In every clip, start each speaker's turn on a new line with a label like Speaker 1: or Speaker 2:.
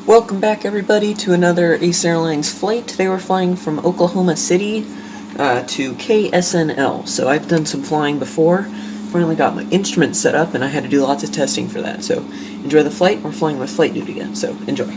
Speaker 1: Welcome back, everybody, to another Ace Airlines flight. Today we're flying from Oklahoma City to KSNL. So I've done some flying before. Finally got my instruments set up, and I had to do lots of testing for that. So enjoy the flight. We're flying with flight duty again, so enjoy.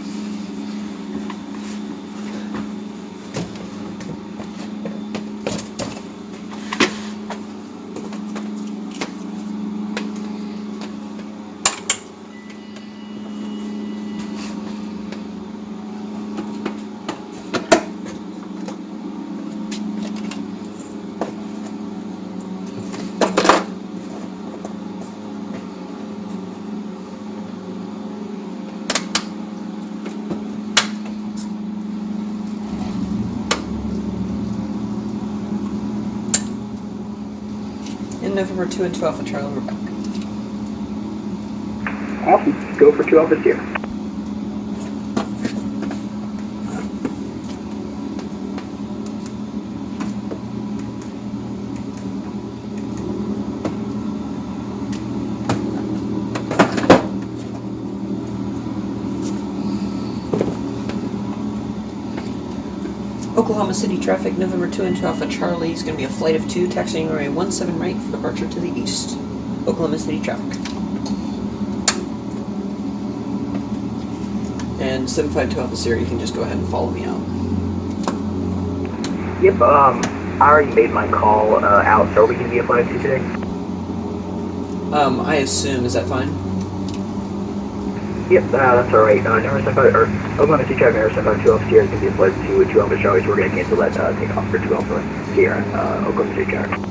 Speaker 1: In November 2 and 2 Alpha Charlie, we're back.
Speaker 2: Awesome. Go for 2 Alpha Sierra.
Speaker 1: Oklahoma City traffic, November 2 and 2 Alpha Charlie is going to be a flight of 2, taxiing runway 17 right for departure to the east. Oklahoma City traffic. And 752 Alpha Sierra, you can just go ahead and follow me out.
Speaker 2: Yep, I already made my call out, so are we going to be a flight of 2 today?
Speaker 1: I assume, is that fine?
Speaker 2: Yep, that's alright. Oklahoma City traffic, number 752 Alpha Sierra is going to be a flight of 2 with 2 Alpha Charlie, so we're going to cancel that takeoff for 2 Alpha Sierra, Oklahoma City traffic.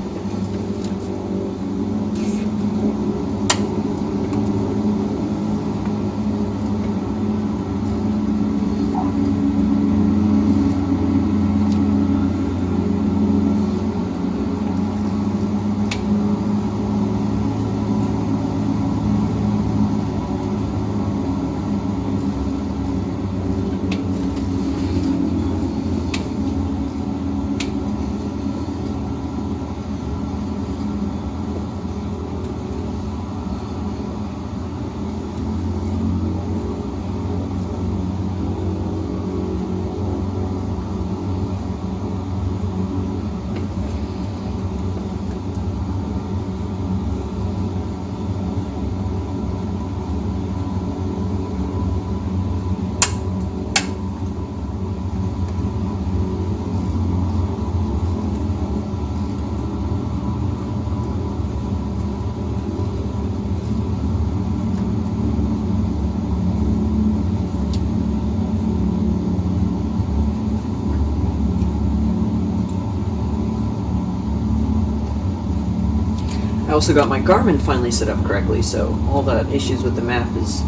Speaker 1: I also got my Garmin finally set up correctly, so all the issues with the map is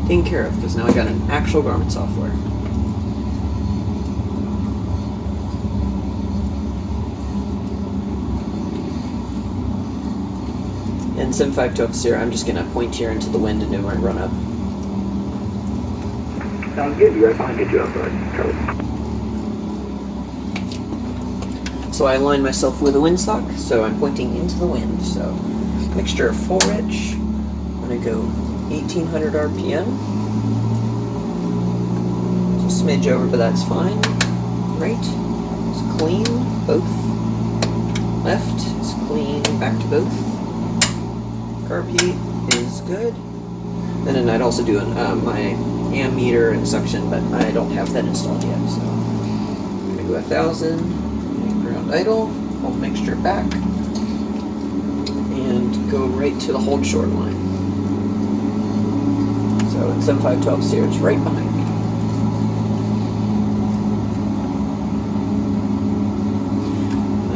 Speaker 1: taken care of, because now I got an actual Garmin software. And 752 Alpha Sierra, I'm just going to point here into the wind and do my run up.
Speaker 2: Sounds good, you're right behind you, 2 Alpha Charlie.
Speaker 1: So I align myself with a windsock, so I'm pointing into the wind. So mixture of 4-inch. I'm going to go 1800 RPM. Just a smidge over, but that's fine. Right is clean, both. Left is clean, back to both. Carb heat is good. And then I'd also do my ammeter and suction, but I don't have that installed yet. So I'm going to go 1000. Idle, hold mixture back, and go right to the hold short line. So at 752 Alpha Sierra, it's right behind me.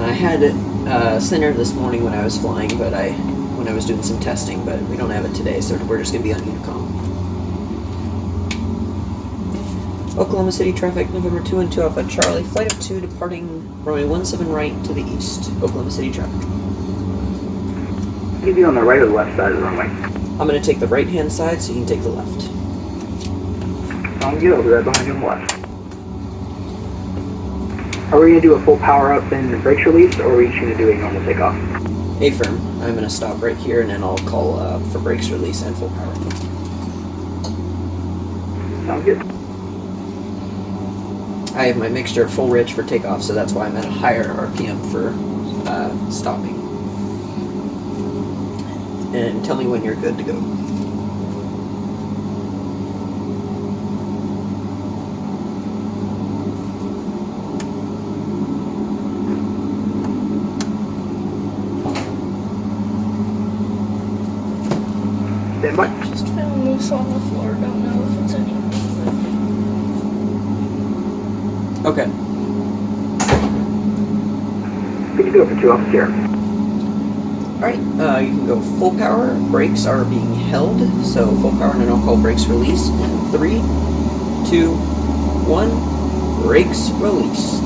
Speaker 1: I had it centered this morning when I was flying, but when I was doing some testing, but we don't have it today, so we're just going to be on Unicom. Oklahoma City traffic, November 2 and 2 Alpha Charlie, flight of 2 departing runway 17 right to the east. Oklahoma City traffic.
Speaker 2: You can be on the right or the left side of the runway.
Speaker 1: I'm going to take the right hand side, so you can take the left.
Speaker 2: Sounds good, I'll be right behind you on the left. Are we going to do a full power up and brakes release, or are we just going to do a normal takeoff?
Speaker 1: A-firm. I'm going to stop right here, and then I'll call for brakes release and full power.
Speaker 2: Sounds good.
Speaker 1: I have my mixture full rich for takeoff, so that's why I'm at a higher RPM for stopping. And tell me when you're good to go.
Speaker 3: Just found loose on the floor. Don't know if it's anything.
Speaker 1: Okay.
Speaker 2: Good to go for 2 off here.
Speaker 1: Alright, you can go full power. Brakes are being held, so full power and an alcohol brakes release. In 3, 2, 1, brakes release.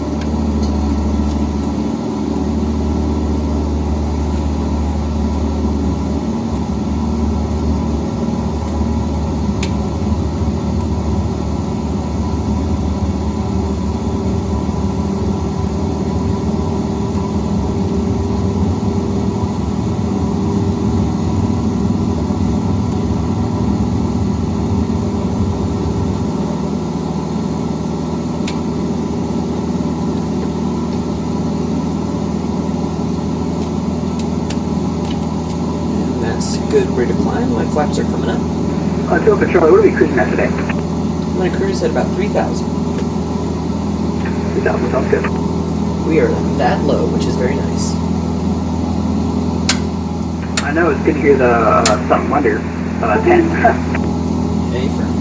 Speaker 1: Good rate of climb. My flaps are coming up.
Speaker 2: 2 Alpha Charlie, what are we cruising at today?
Speaker 1: I'm going to cruise at about 3,000.
Speaker 2: 3,000 sounds good.
Speaker 1: We are that low, which is very nice.
Speaker 2: I know, it's good to hear the something under 10.
Speaker 1: Hey, friend.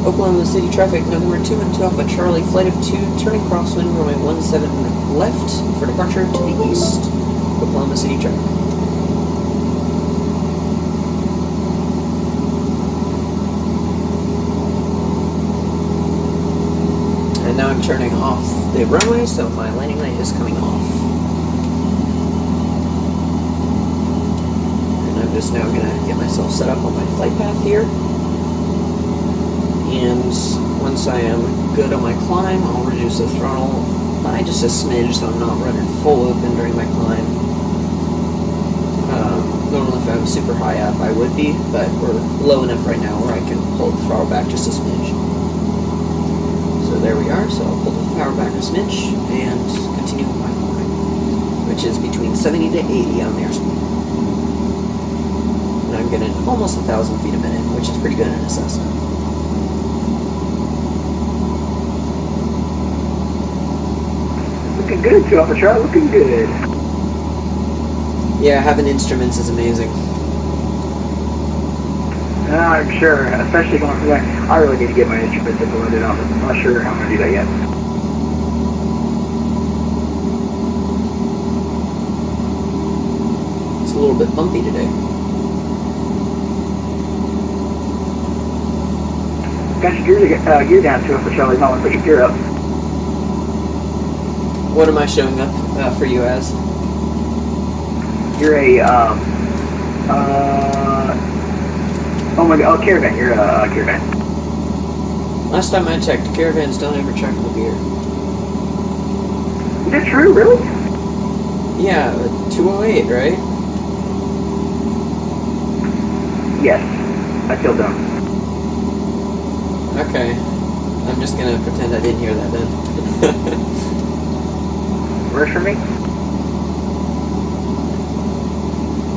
Speaker 1: Oklahoma City traffic, November 2 and 2 Alpha Charlie, flight of 2, turning crosswind, runway 17 left for departure to the east. Oklahoma City traffic. And now I'm turning off the runway, so my landing light is coming off. And I'm just now going to get myself set up on my flight path here. And once I am good on my climb, I'll reduce the throttle by just a smidge so I'm not running full open during my climb. Normally if I was super high up I would be, but we're low enough right now where I can pull the throttle back just a smidge. So there we are, so I'll pull the power back a smidge and continue my climb, which is between 70 to 80 on the airspeed. And I'm getting almost 1,000 feet a minute, which is pretty good in a Cessna.
Speaker 2: Looking good, 2 Alpha Charlie, looking good.
Speaker 1: Yeah, having instruments is amazing.
Speaker 2: I'm sure, especially going from there. I really need to get my instruments implemented. I'm not sure how I'm going to do that yet.
Speaker 1: It's a little bit bumpy today.
Speaker 2: Got your gear down, 2 Alpha Charlie, not want to put your gear up.
Speaker 1: What am I showing up for you as?
Speaker 2: You're a, oh my god, caravan. You're a caravan.
Speaker 1: Last time I checked, caravans don't ever check the gear.
Speaker 2: Is that true, really?
Speaker 1: Yeah, 208, right?
Speaker 2: Yes. I still don't.
Speaker 1: Okay. I'm just gonna pretend I didn't hear that then.
Speaker 2: Works for me?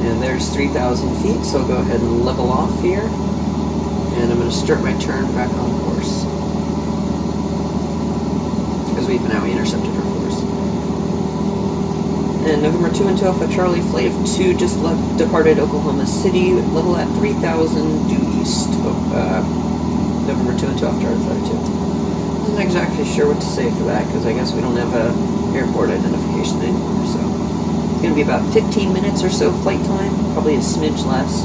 Speaker 1: And there's 3,000 feet, so I'll go ahead and level off here. And I'm going to start my turn back on course. Because we've now intercepted our course. And November 2 and 2 Alpha Charlie, flight of 2 just departed Oklahoma City, level at 3,000 due east. November 2 and 2 Alpha Charlie, flight of 2. I'm not exactly sure what to say for that, because I guess we don't have a airport identification anymore, so it's going to be about 15 minutes or so flight time, probably a smidge less,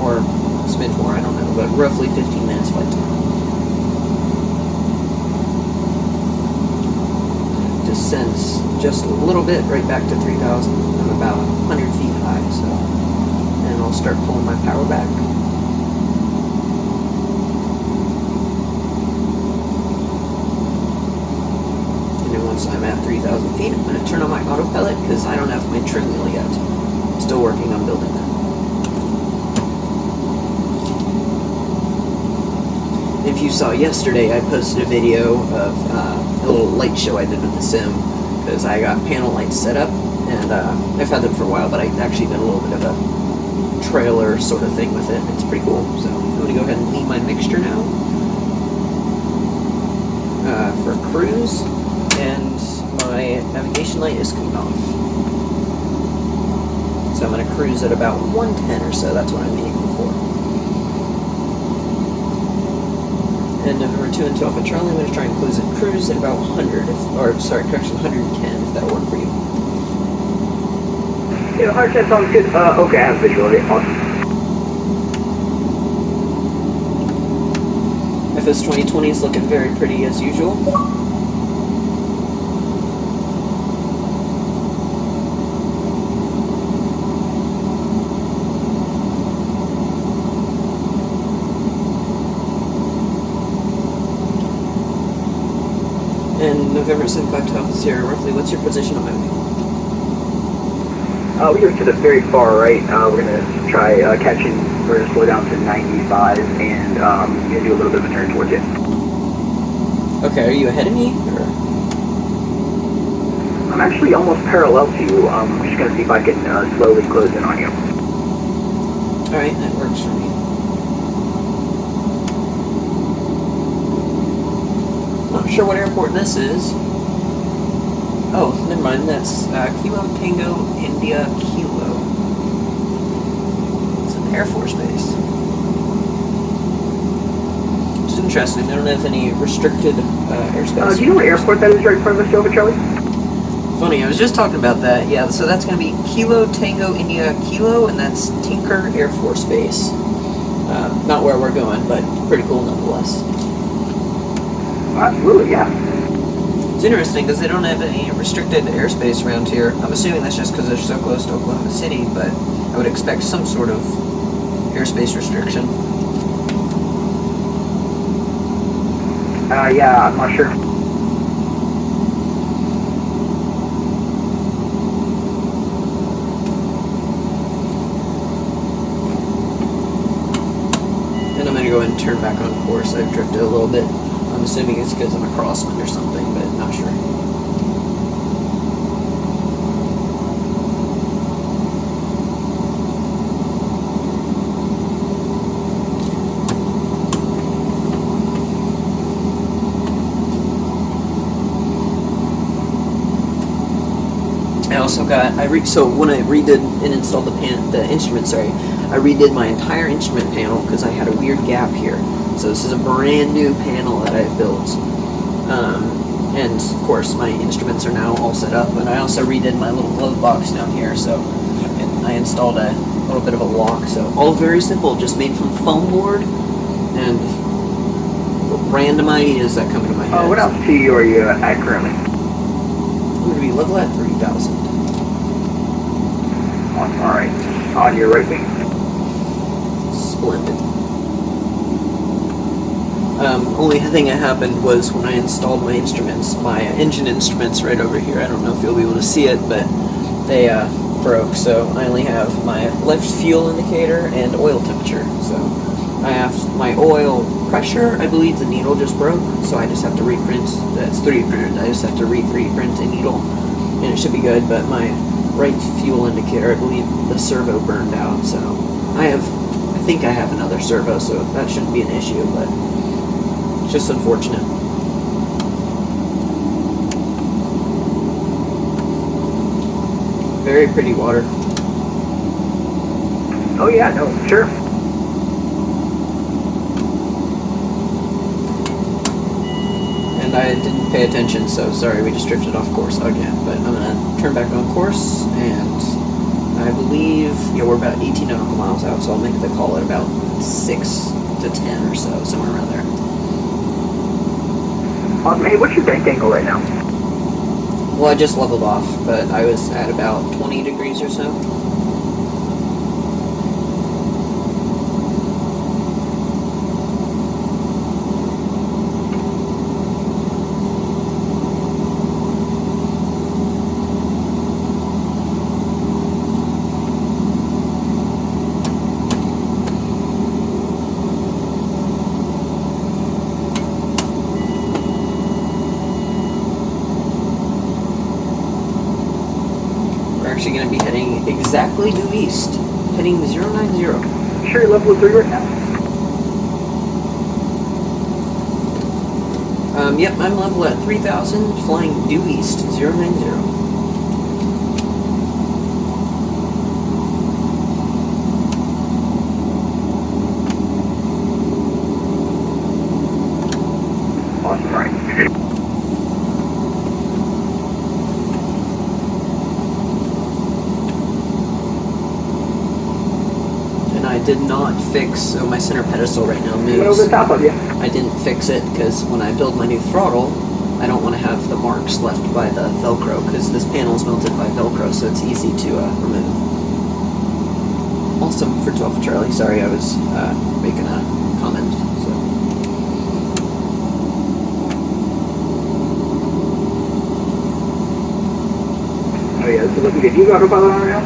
Speaker 1: or a smidge more, I don't know, but roughly 15 minutes flight time. Descends just a little bit right back to 3,000. I'm about 100 feet high, so, and I'll start pulling my power back. Once I'm at 3,000 feet, I'm going to turn on my autopilot because I don't have my trim wheel yet. I'm still working on building that. if you saw yesterday, I posted a video of a little light show I did with the sim, because I got panel lights set up, and I've had them for a while, but I actually did a little bit of a trailer sort of thing with it. It's pretty cool. So I'm going to go ahead and leave my mixture now for cruise, and my navigation light is coming off. So I'm going to cruise at about 110 or so. That's what I'm aiming for. And November 2 and 2 Alpha Charlie, I'm going to try and cruise at about 100, 110, if that'll work for you.
Speaker 2: Yeah, 110 sounds good. Okay, I have visual. Awesome.
Speaker 1: FS 2020 is looking very pretty as usual. And November 75 Top Sierra, roughly, what's your position on my wing?
Speaker 2: We are to the very far right. We're going to try catching. We're going to slow down to 95 and going to do a little bit of a turn towards you.
Speaker 1: Okay, are you ahead of me? Or?
Speaker 2: I'm actually almost parallel to you. I'm just going to see if I can slowly close in on you.
Speaker 1: Alright, that works for me. Not sure what airport this is. Oh, never mind, that's Kilo Tango India Kilo. It's an Air Force base. Which is interesting, they don't have any restricted airspace.
Speaker 2: Do you know what airport that is right in front of us, Over Charlie?
Speaker 1: Funny, I was just talking about that. Yeah, so that's going to be Kilo Tango India Kilo, and that's Tinker Air Force Base. Not where we're going, but pretty cool nonetheless.
Speaker 2: Absolutely, yeah.
Speaker 1: It's interesting because they don't have any restricted airspace around here. I'm assuming that's just because they're so close to Oklahoma City, but I would expect some sort of airspace restriction.
Speaker 2: Yeah, I'm not sure.
Speaker 1: And I'm going to go ahead and turn back on course. I've drifted a little bit. I'm assuming it's because I'm a crosswind or something, but not sure. I also got, so when I redid and installed the instrument, I redid my entire instrument panel because I had a weird gap here. So this is a brand new panel that I've built. And of course my instruments are now all set up, and I also redid my little glove box down here, so I installed a little bit of a lock. So all very simple, just made from foam board and random ideas that come into my head.
Speaker 2: What altitude are you at currently?
Speaker 1: I'm going to be level at 3,000.
Speaker 2: Alright. On your right wing.
Speaker 1: Splendid. Only thing that happened was when I installed my instruments, my engine instruments right over here. I don't know if you'll be able to see it, but they broke. So I only have my left fuel indicator and oil temperature. So I have my oil pressure. I believe the needle just broke, so I just have to reprint. That's 3D printed. I just have to re-3D print a needle, and it should be good. But my right fuel indicator, I believe the servo burned out. So I think I have another servo, so that shouldn't be an issue. But it's just unfortunate. Very pretty water.
Speaker 2: Oh yeah, no, sure.
Speaker 1: And I didn't pay attention, so sorry, we just drifted off course again. But I'm gonna turn back on course, and I believe, yeah, we're about 18 nautical miles out, so I'll make the call at about 6 to 10 or so, somewhere around there.
Speaker 2: Hey, what's your bank angle right now?
Speaker 1: Well, I just leveled off, but I was at about 20 degrees or so. actually going to be heading exactly due east, heading 090.
Speaker 2: Sure, you're level 3 right now?
Speaker 1: Yep, I'm level at 3,000, flying due east, 090.
Speaker 2: Awesome, right.
Speaker 1: And I did not fix, so my center pedestal right now
Speaker 2: Went over
Speaker 1: moves.
Speaker 2: the top of you.
Speaker 1: I didn't fix it because when I build my new throttle, I don't want to have the marks left by the Velcro, because this panel is melted by Velcro, so it's easy to remove. Also, for 12 Charlie, sorry, I was making a comment. So.
Speaker 2: Oh yeah, this is looking good. You got autopilot on right now?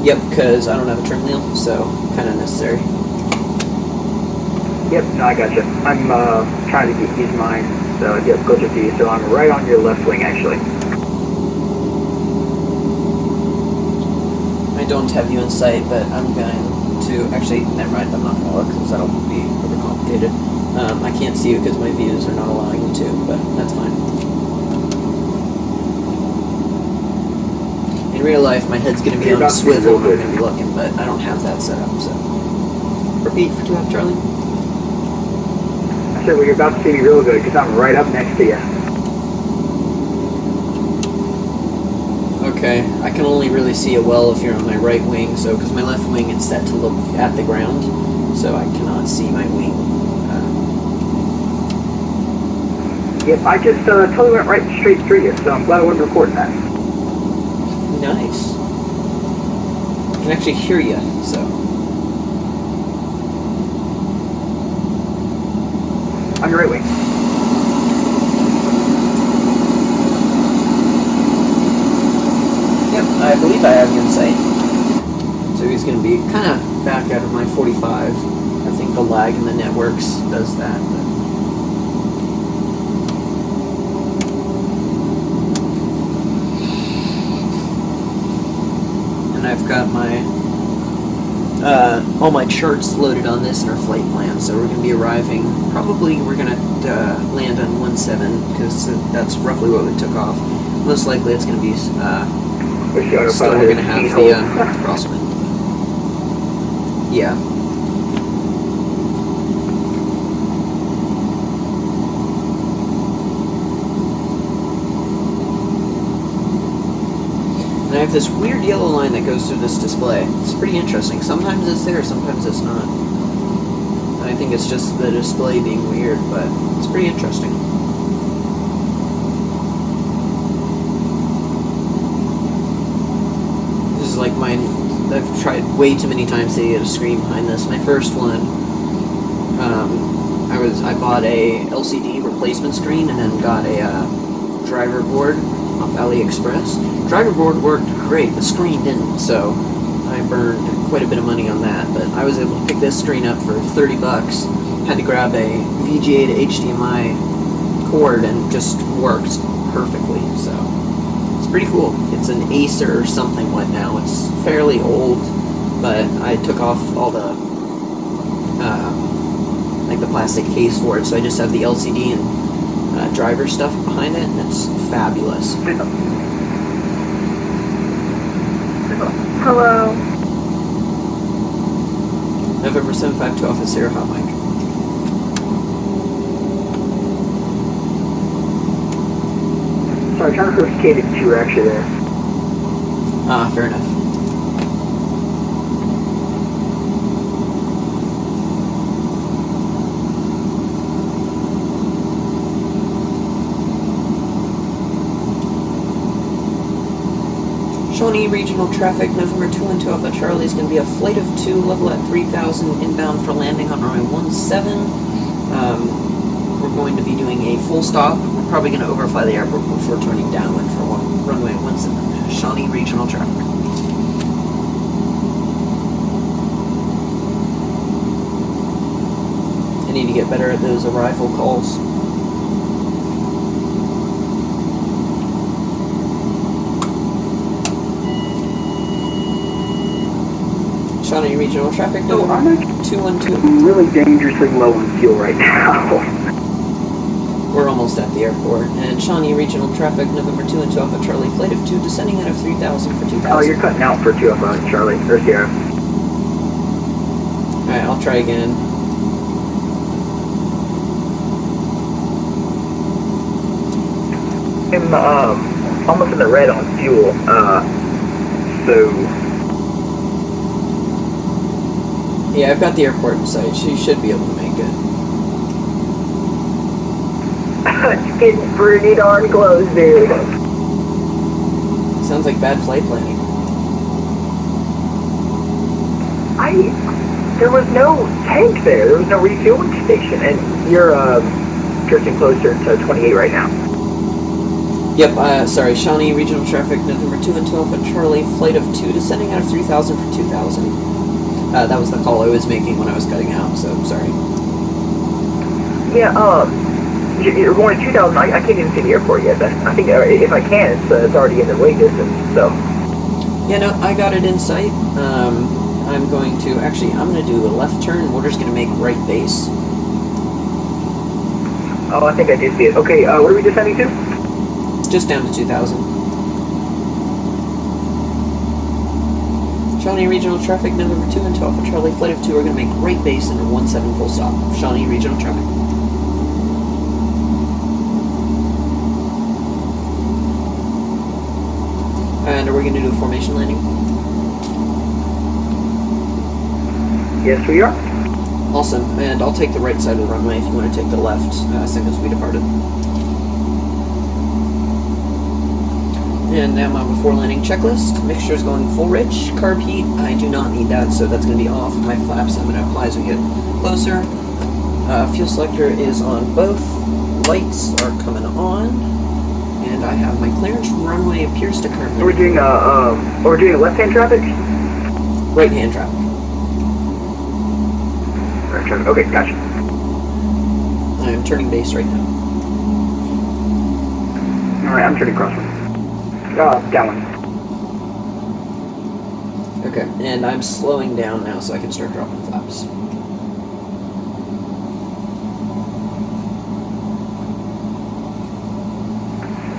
Speaker 1: Yep, because I don't have a trim wheel, so kind of necessary.
Speaker 2: Yep, no, I gotcha. I'm trying to use mine, so yep, go to you. So I'm right on your left wing, actually.
Speaker 1: I don't have you in sight, but I'm going to, actually, never mind, I'm not going to look, because that'll be overcomplicated. I can't see you because my views are not allowing me to, but that's fine. In real life, my head's going to be on a swivel and I'm going to be looking, but I don't have that set up, so. Repeat for 2F Charlie.
Speaker 2: I said, well, you're about to see me real good, because I'm right up next to you.
Speaker 1: Okay, I can only really see it well if you're on my right wing, so, because my left wing is set to look at the ground, so I cannot see my wing.
Speaker 2: Yep, I just totally went right straight through you, so I'm glad I wasn't recording that.
Speaker 1: Nice. I can actually hear you, so.
Speaker 2: On your right wing.
Speaker 1: Yep, I believe I have you in sight. So he's going to be kind of back out of my 45. I think the lag in the networks does that. But. And I've got my all my charts loaded on this in our flight plan. So we're going to be arriving. Probably we're going to land on 17 because that's roughly what we took off. Most likely it's going to be. Still, we're going to have the crosswind. Yeah. And I have this weird yellow line that goes through this display. It's pretty interesting. Sometimes it's there, sometimes it's not. And I think it's just the display being weird, but it's pretty interesting. Like mine, I've tried way too many times to get a screen behind this. My first one, I bought a LCD replacement screen and then got a driver board off AliExpress. Driver board worked great, the screen didn't, so I burned quite a bit of money on that. But I was able to pick this screen up for 30 bucks. Had to grab a VGA to HDMI cord and just worked perfectly. So. Pretty cool. It's an Acer or something what now. It's fairly old, but I took off all the like the plastic case for it, so I just have the LCD and driver stuff behind it, and it's fabulous.
Speaker 3: Hello.
Speaker 1: November 752 Alpha Sierra Hot Mic.
Speaker 2: Sorry, trying to first K that you were actually there.
Speaker 1: Ah, fair enough. Shawnee Regional Traffic, November 212 Alpha Charlie is going to be a flight of 2, level at 3,000, inbound for landing on runway 17. We're going to be doing a full stop. We're probably going to overfly the airport before turning downwind for runway 17, Shawnee Regional Traffic. I need to get better at those arrival calls. Regional Traffic,
Speaker 2: So I'm
Speaker 1: November
Speaker 2: actually
Speaker 1: 212.
Speaker 2: really dangerously low on fuel right now.
Speaker 1: We're almost at the airport. And Shawnee Regional Traffic, November 2 and 2 Alpha Charlie, flight of 2, descending out of 3000 for 2000.
Speaker 2: Oh, you're cutting out for 2 Alpha Charlie, or Sierra.
Speaker 1: Alright, I'll try again.
Speaker 2: I'm almost in the red on fuel, so...
Speaker 1: Yeah, I've got the airport in sight. She should be able to make it.
Speaker 2: It's getting pretty darn close, dude.
Speaker 1: Sounds like bad flight planning.
Speaker 2: There was no tank there. There was no refueling station, and you're drifting closer to 28 right now.
Speaker 1: Yep, sorry, Shawnee Regional Traffic, November 2 and 2 Alpha Charlie, flight of 2, descending out of 3000 for 2000. That was the call I was making when I was cutting out, so sorry.
Speaker 2: Yeah, you're going to 2000. I can't even see the airport yet. I think if I can, it's already in the way distance, so.
Speaker 1: Yeah, no, I got it in sight. I'm going to, actually, I'm going to do a left turn. Water's going to make right base.
Speaker 2: Oh, I think I did see it. Okay, what are we descending to?
Speaker 1: Just down to 2000. Shawnee Regional Traffic, November 2 and 2 Alpha Charlie, flight of 2, are going to make right base and 17 full stop. Shawnee Regional Traffic. And are we going to do a formation landing?
Speaker 2: Yes, we are.
Speaker 1: Awesome, and I'll take the right side of the runway if you want to take the left, same as we departed. And now my before landing checklist. Mixture is going full rich. Carb heat, I do not need that, so that's going to be off. My flaps I'm going to apply as we get closer. Fuel selector is on both. Lights are coming on. And I have my clearance. Runway appears to currently...
Speaker 2: We're doing left-hand traffic?
Speaker 1: Right-hand traffic.
Speaker 2: Right traffic. Okay, gotcha.
Speaker 1: I am turning base right now.
Speaker 2: Alright, I'm turning crosswind. Downwind.
Speaker 1: Okay, and I'm slowing down now so I can start dropping flaps.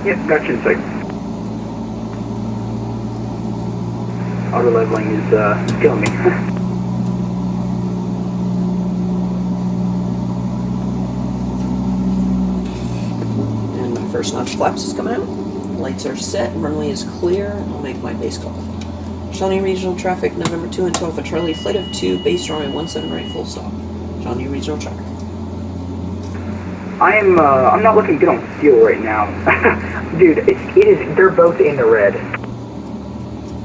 Speaker 2: Yep, got you in sight. Auto leveling is killing me.
Speaker 1: And my first notch flaps is coming out. Lights are set, runway is clear. I'll make my base call. Shawnee Regional Traffic, November 2 and 2 Alpha Charlie, flight of 2, base runway 17 right, full stop. Shawnee Regional Traffic.
Speaker 2: I'm not looking good on fuel right now. Dude, they're both in the red.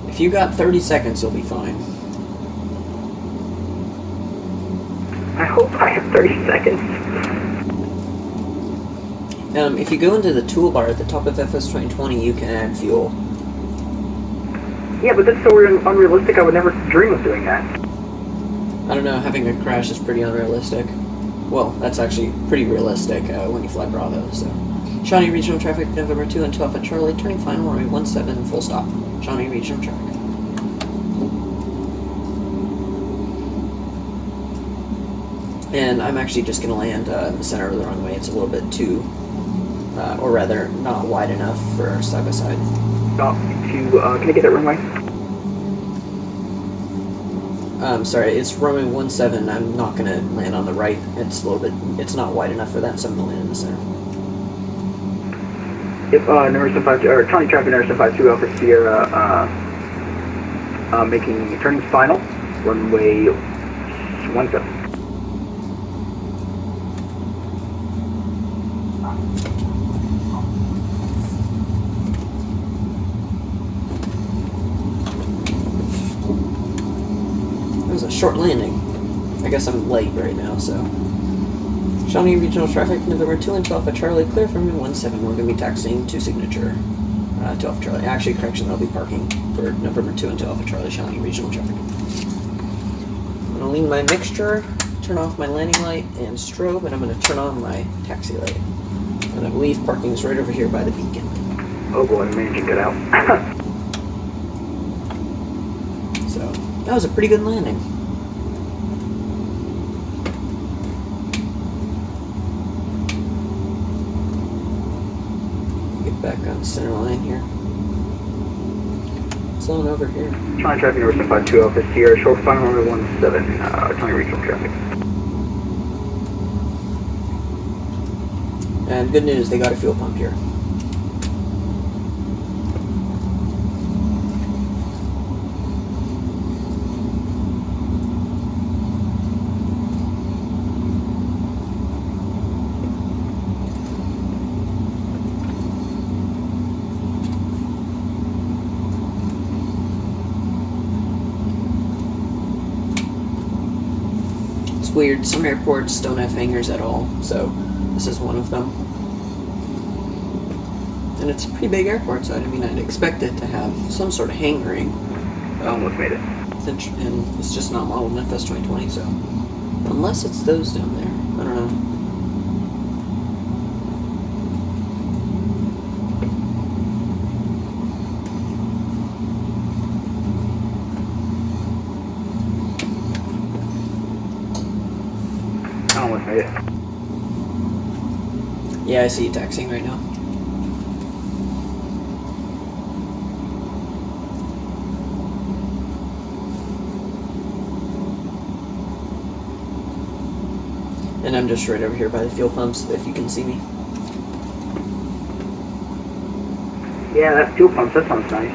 Speaker 1: If you got 30 seconds, you'll be fine.
Speaker 2: I hope I have 30 seconds.
Speaker 1: If you go into the toolbar at the top of FS 2020, you can add fuel.
Speaker 2: Yeah, but that's so unrealistic, I would never dream of doing that.
Speaker 1: I don't know, having a crash is pretty unrealistic. Well, that's actually pretty realistic when you fly Bravo, so. Shawnee Regional Traffic, November 2 and 2 Alpha Charlie, turning final runway 17, full stop. Shawnee Regional Traffic. And I'm actually just going to land in the center of the runway. It's a little bit too, or rather, not wide enough for side-by-side.
Speaker 2: Can I get that runway?
Speaker 1: Sorry, it's runway 17. I'm not going to land on the right. It's a little bit, it's not wide enough for that, so I'm going to land in the center.
Speaker 2: Yep, number 752, or County Traffic number 752 Alpha Sierra, making turning final, runway 17.
Speaker 1: It was a short landing. I guess I'm late right now, so. Shawnee Regional Traffic, November 2 and 2 Alpha Charlie, clear from 17. We're going to be taxiing to Signature. 2 Alpha Charlie. Actually, correction, I'll be parking for November 2 and 2 Alpha Charlie, Shawnee Regional Traffic. I'm going to lean my mixture, turn off my landing light and strobe, and I'm going to turn on my taxi light. And I believe parking is right over here by the beacon.
Speaker 2: Oh boy, my engine got out.
Speaker 1: So, that was a pretty good landing. back on center line here. Zone over here.
Speaker 2: Trying traffic number 752 Alpha Sierra, short final number 17, telling regional traffic.
Speaker 1: And good news, they got a fuel pump here. It's weird, some airports don't have hangars at all, so this is one of them. And it's a pretty big airport, so I'd expect it to have some sort of hangaring.
Speaker 2: Almost made it.
Speaker 1: And it's just not modeled in FS 2020, so unless it's those down there, I don't know.
Speaker 2: Almost made it.
Speaker 1: Yeah, I see you taxiing right now. And I'm just right over here by the fuel pumps, if you can see me.
Speaker 2: Yeah, that fuel pump, that sounds nice.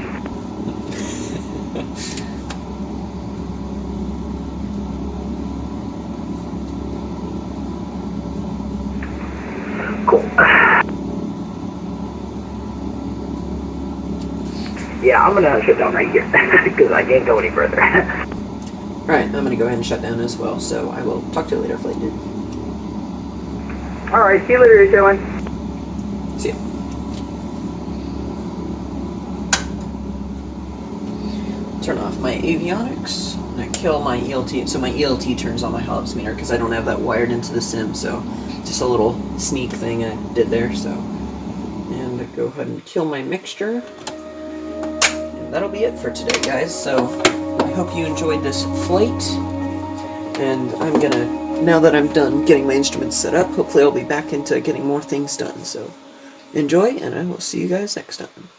Speaker 2: Cool. Yeah, I'm gonna shut down right here, because I can't go any further.
Speaker 1: Alright, I'm gonna go ahead and shut down as well, so I will talk to you later, Flight Dude.
Speaker 2: Alright, see you later, Airline.
Speaker 1: See ya. Turn off my avionics. I kill my ELT, so my ELT turns on my HOBS meter because I don't have that wired into the sim, so just a little sneak thing I did there, so. And I go ahead and kill my mixture. And that'll be it for today, guys, so I hope you enjoyed this flight. And I'm gonna, now that I'm done getting my instruments set up, hopefully I'll be back into getting more things done, so enjoy, and I will see you guys next time.